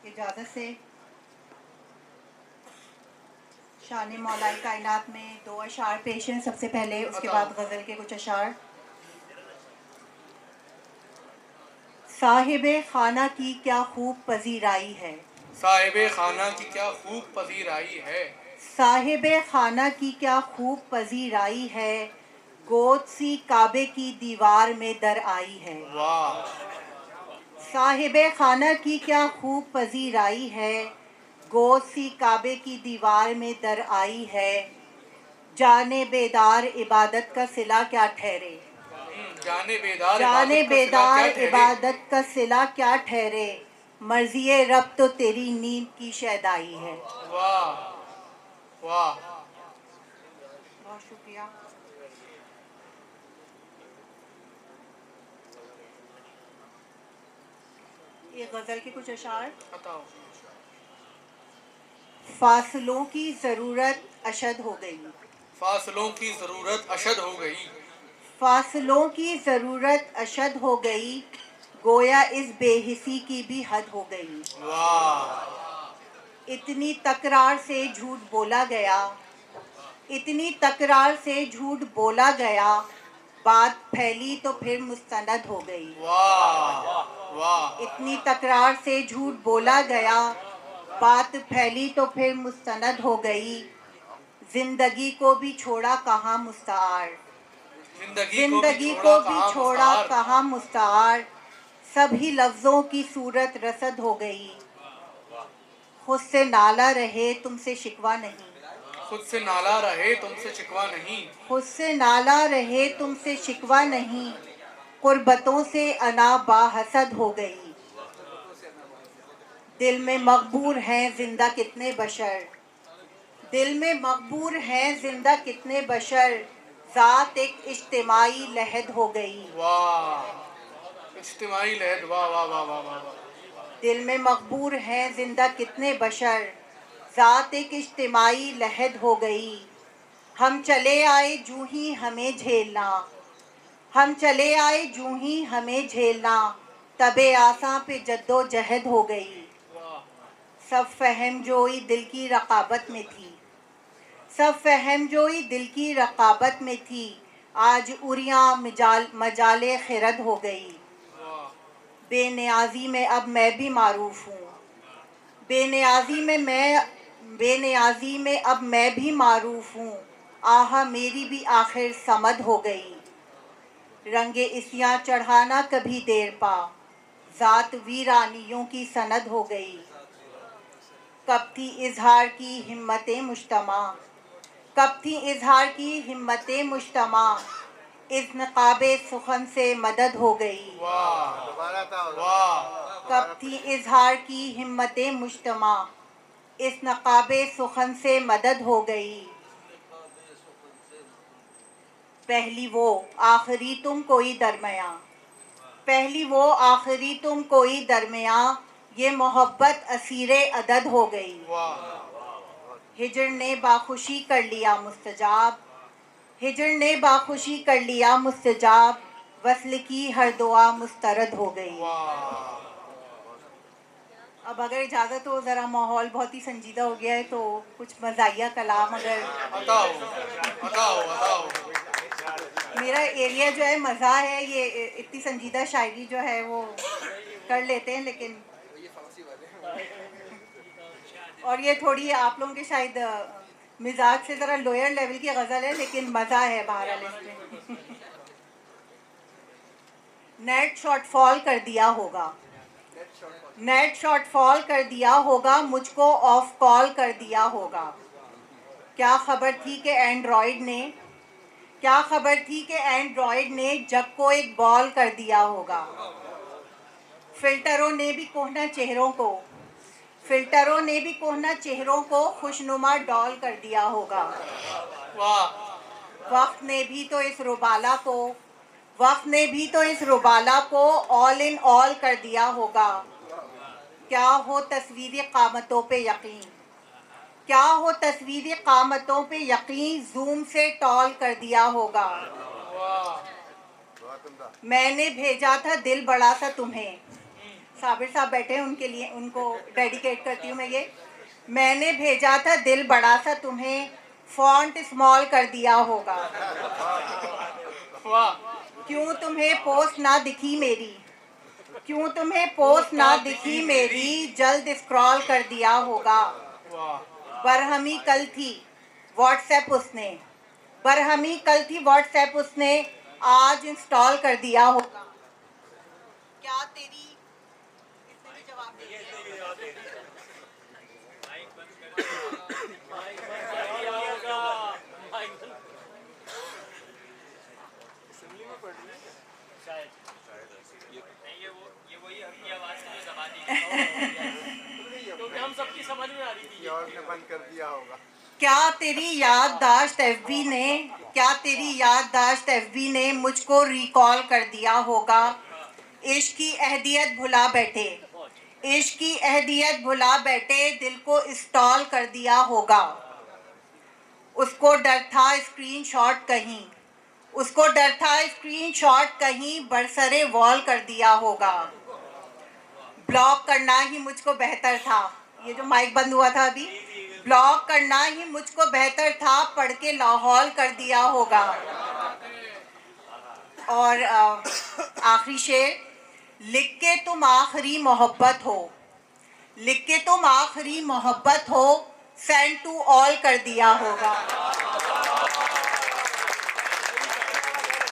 इजाज़त से शान मौलाए कायनात में दो अशार पेश हैं। सबसे पहले, उसके बाद गज़ल के कुछ अशार। साहिबे खाना की क्या खूब पजीराई है, साहिबे खाना की क्या खूब पजीराई है, साहिबे खाना की क्या खूब पजीराई है, गोद सी काबे की दीवार में दर आई है। वाह। साहिबे खाना की क्या खूब पजीराई है, गोद सी काबे की दीवार में दर आई है। जाने बेदार इबादत का सिला क्या ठहरे, जाने बेदार जाने इबादत का सिला क्या बेदार ठहरे। इबादत का सिला क्या ठहरे, मर्ज़िए रब तो तेरी नींद की शैदाई है। वाह वाह। बहुत शुक्रिया। ये गज़ल के कुछ अशार। बताओ। फासलों की ज़रूरत अशद हो गई, फासलों की ज़रूरत अशद हो गई, फासलों की ज़रूरत अशद हो गई, गोया इस बेहिसी की भी हद हो गई। वाह। इतनी तकरार से झूठ बोला गया, इतनी तकरार से झूठ बोला गया, बात फैली तो फिर मुस्तनद हो गई। वाह वाह। इतनी तकरार से झूठ बोला गया, बात फैली तो फिर मुस्तनद हो गई। जिंदगी को भी छोड़ा कहाँ मुस्तार, जिंदगी को भी छोड़ा कहाँ मुस्तार, सभी लफ्ज़ों की सूरत रसद हो गई। खुद से नाला रहे तुमसे शिकवा नहीं, खुद से नाला रहे तुमसे शिकवा नहीं, खुद से नाला रहे तुमसे शिकवा नहीं, कुर्बतों से अना बाहसद हो गई। दिल में मकबूर हैं जिंदा कितने बशर, दिल में मकबूर हैं जिंदा कितने बशर, ज़ात एक इज्तिमाई लहद हो गई। वाह। इज्तिमाई लहद। वाह वाह वाह वाह वाह। दिल में मकबूर हैं जिंदा कितने बशर, ज़ात एक इज्तिमाई लहद हो गई। हम चले आए जूं ही हमें झेलना, हम चले आए जूं ही हमें झेलना, तबे आसां पे जद्दोजहद हो गई। सब फहम जोई दिल की रकाबत में थी, सब फहम जोई दिल की रकाबत में थी, आज उरियां मजाले खिरद हो गई। बेनियाजी में अब मैं भी मारूफ हूँ, बेनियाजी में बेनियाजी में अब मैं भी मारूफ हूँ, आहा मेरी भी आखिर समद हो गई। रंगे इसियाँ चढ़ाना कभी देर पा, ज़ात वीरानियों की सनद हो गई। कब थी इजहार की हिम्मतें मुश्तमा, कब थी इजहार की हिम्मतें मुश्तमा, इस नकाबे सुखन से मदद हो गई। कब थी इजहार की हिम्मतें मुश्तमा, इस नकाबे सुखन से मदद हो गई। पहली वो आखिरी तुम कोई दरमियाँ, पहली वो आखिरी तुम कोई दरमियाँ, ये मोहब्बत असीरे अदद हो गई। हिजर ने बाखुशी कर लिया मुस्तजाब, हिजर ने बाखुशी कर लिया मुस्तजाब, वस्ल की हर दुआ मुस्तरद हो गई। अब अगर इजाज़त हो, ज़रा माहौल बहुत ही संजीदा हो गया है, तो कुछ मज़ाहिया कलाम अगर बताओ बताओ बताओ। मेरा एरिया जो है मज़ा है, ये इतनी संजीदा शायरी जो है वो कर लेते हैं, लेकिन और ये थोड़ी आप लोगों के शायद मिजाज से ज़रा लोअर लेवल की गज़ल है, लेकिन मज़ा है बहरहाल इसमें। नेट शॉर्टफॉल कर दिया होगा, नेट शॉर्टफॉल कर दिया होगा, मुझको ऑफ कॉल कर दिया होगा। क्या खबर थी कि एंड्रॉयड ने, क्या खबर थी कि एंड्रॉयड ने जग को एक बॉल कर दिया होगा। फिल्टरों ने भी कोहना चेहरों को, फिल्टरों ने भी कोहना चेहरों को खुशनुमा डॉल कर दिया होगा। वक्त ने भी तो इस रुबाला को, वक्त ने भी तो इस रुबाला को ऑल इन ऑल कर दिया होगा। क्या हो तस्वीरी कामतों पे यकीन, क्या हो तस्वीरी कामतों पे यकीन, जूम से टॉल कर दिया होगा। मैंने भेजा था दिल बड़ा सा तुम्हें, साबिर साहब बैठे हैं, उनके लिए उनको डेडिकेट करती हूँ मैं ये। मैंने भेजा था दिल बड़ा सा तुम्हें, फॉन्ट स्मॉल कर दिया होगा। वाह। क्यों तुम्हें पोस्ट ना दिखी मेरी, क्यों तुम्हें पोस्ट ना दिखी मेरी, जल्द स्क्रॉल कर दिया होगा। वाह। बरहमी कल थी व्हाट्सएप उसने, बरहमी कल थी व्हाट्सएप उसने, आज इंस्टॉल कर दिया होगा। क्या तेरी, इसने भी जवाब दे दिया। ये वही हल्की आवाज की जो दबा दी क्योंकि हम सबकी समझ में आ रही थी। और ने बंद कर दिया होगा। क्या तेरी याददाश्त एफबी ने, क्या तेरी याददाश्त एफबी ने मुझको रिकॉल कर दिया होगा। इश्क की अहदियत भुला बैठे, इश्क की अहदियत भुला बैठे, दिल को इंस्टॉल कर दिया होगा। उसको डर था स्क्रीनशॉट कहीं, उसको डर था स्क्रीनशॉट कहीं, बरसरे वॉल कर दिया होगा। ब्लॉक करना ही मुझको बेहतर था, ये जो माइक बंद हुआ था अभी, ब्लॉक करना ही मुझको बेहतर था, पढ़ के लाहौल कर दिया होगा। और आखिरी शेर, लिख के तुम आखिरी मोहब्बत हो, लिख के तुम आखिरी मोहब्बत हो, सेंड टू ऑल कर दिया होगा।